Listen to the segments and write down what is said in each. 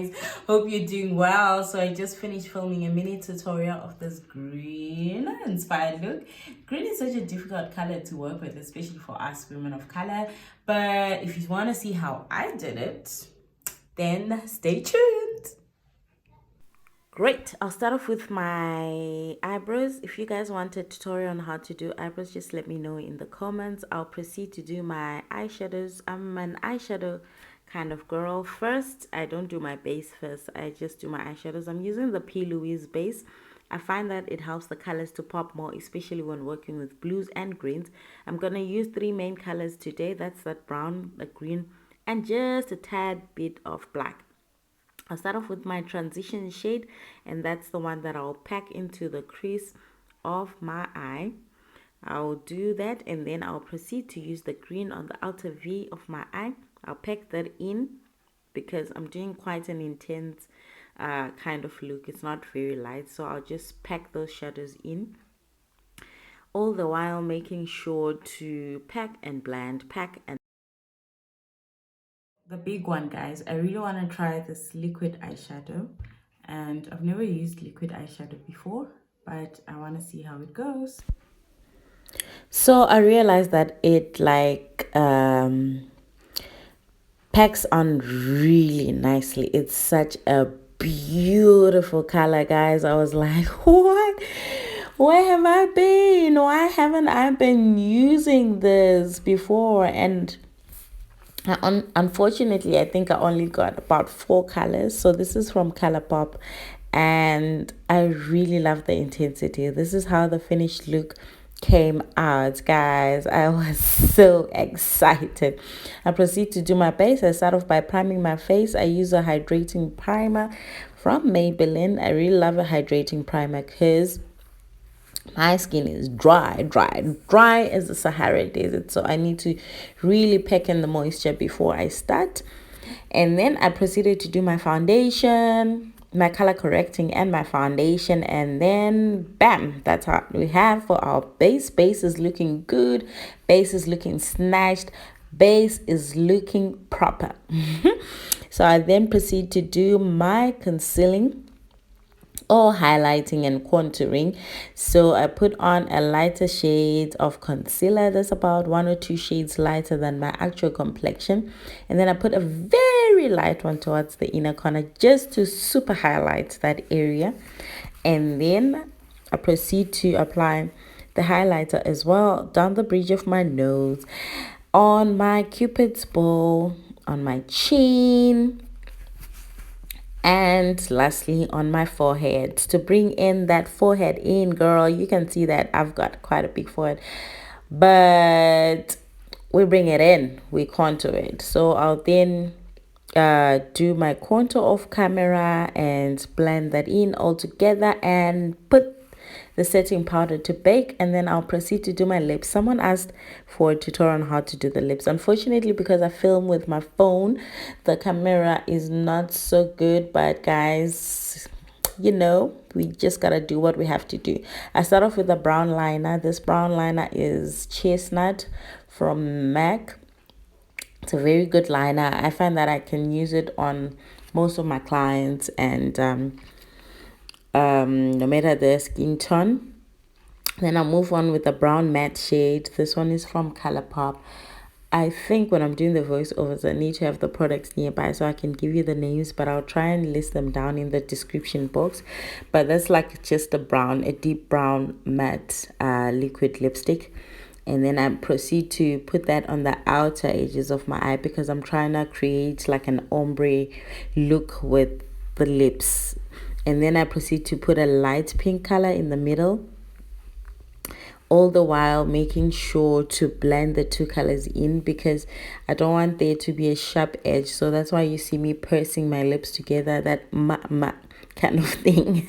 guys, hope you're doing well. So I just finished filming a mini tutorial of this green inspired look. Green is such a difficult color to work with, especially for us women of color, but if you want to see how I did it, then stay tuned. Great, I'll start off with my eyebrows. If you guys want a tutorial on how to do eyebrows, just let me know in the comments. I'll proceed to do my eyeshadows. I'm an eyeshadow kind of girl. First, I don't do my base first, I just do my eyeshadows. I'm using the P. Louise base. I find that it helps the colors to pop more, especially when working with blues and greens. I'm gonna use three main colors today. That's that brown, the green, and just a tad bit of black. I'll start off with my transition shade, and that's the one that I'll pack into the crease of my eye. I'll do that, and then I'll proceed to use the green on the outer V of my eye. I'll pack that in because I'm doing quite an intense kind of look. It's not very light, so I'll just pack those shadows in, all the while making sure to pack and blend, pack and the big one, guys. I really want to try this liquid eyeshadow, and I've never used liquid eyeshadow before, but I want to see how it goes. So I realized that it packs on really nicely. It's such a beautiful color, guys. I was like, what? Where have I been? Why haven't I been using this before? And unfortunately, I think I only got about 4 colors. So this is from Colourpop, and I really love the intensity. This is how the finished look came out, guys. I was so excited. I proceed to do my base. I start off by priming my face. I use a hydrating primer from Maybelline. I really love a hydrating primer because my skin is dry as the Sahara Desert, so I need to really pack in the moisture before I start. And then I proceeded to do my foundation, my color correcting, and my foundation, and then bam, that's how we have for our base. Base is looking good, base is looking snatched, base is looking proper. So I then proceed to do my concealing or highlighting and contouring. So I put on a lighter shade of concealer that's about 1 or 2 shades lighter than my actual complexion, and then I put a very light one towards the inner corner just to super highlight that area. And then I proceed to apply the highlighter as well down the bridge of my nose, on my cupid's bow, on my chin, and lastly on my forehead to bring in that forehead in, girl. You can see that I've got quite a big forehead, but we bring it in, we contour it. So I'll then do my contour off camera and blend that in all together and put the setting powder to bake, and then I'll proceed to do my lips. Someone asked for a tutorial on how to do the lips. Unfortunately, because I film with my phone, the camera is not so good, but guys, you know, we just gotta do what we have to do. I start off with a brown liner. This brown liner is Chestnut from MAC. It's a very good liner. I find that I can use it on most of my clients, and no matter the skin tone. Then I'll move on with the brown matte shade. This one is from Colourpop. I think when I'm doing the voiceovers, I need to have the products nearby so I can give you the names, but I'll try and list them down in the description box. But that's like just a brown, a deep brown matte liquid lipstick. And then I proceed to put that on the outer edges of my eye because I'm trying to create like an ombre look with the lips. And then I proceed to put a light pink color in the middle, all the while making sure to blend the 2 colors in because I don't want there to be a sharp edge. So that's why you see me pursing my lips together, that kind of thing.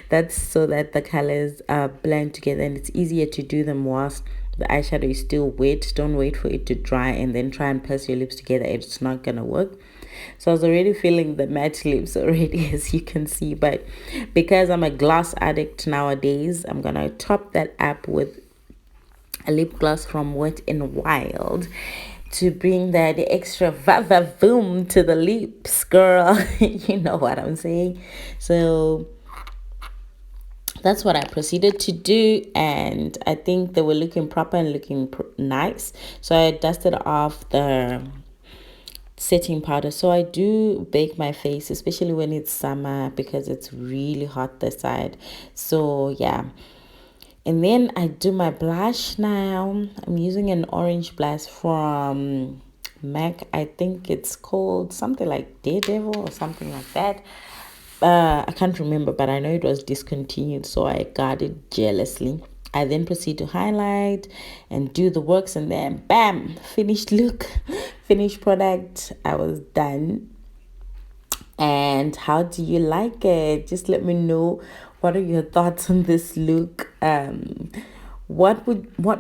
That's so that the colors blend together, and it's easier to do them whilst the eyeshadow is still wet. Don't wait for it to dry and then try and press your lips together. It's not gonna work. So I was already feeling the matte lips already, as you can see, but because I'm a gloss addict nowadays, I'm gonna top that up with a lip gloss from Wet n Wild. to bring that extra va-va-voom to the lips, girl. You know what I'm saying? So that's what I proceeded to do, and I think they were looking proper and looking nice. So I dusted off the setting powder. So I do bake my face, especially when it's summer, because it's really hot this side. So yeah, and then I do my blush now. I'm using an orange blush from MAC. I think it's called something like Daredevil or something like that. I can't remember, but I know it was discontinued, so I got it jealously. I then proceed to highlight and do the works, and then bam, finished look, finished product. I was done. And how do you like it? Just let me know. What are your thoughts on this look? What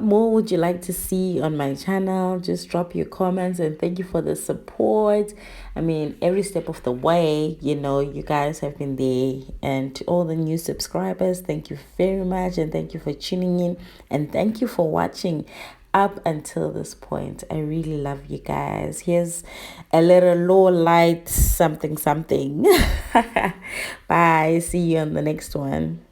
more would you like to see on my channel? Just drop your comments, and thank you for the support. I mean, every step of the way, you know, you guys have been there. And to all the new subscribers, thank you very much, and thank you for tuning in, and thank you for watching up until this point. I really love you guys. Here's a little low light something something. Bye. See you on the next one.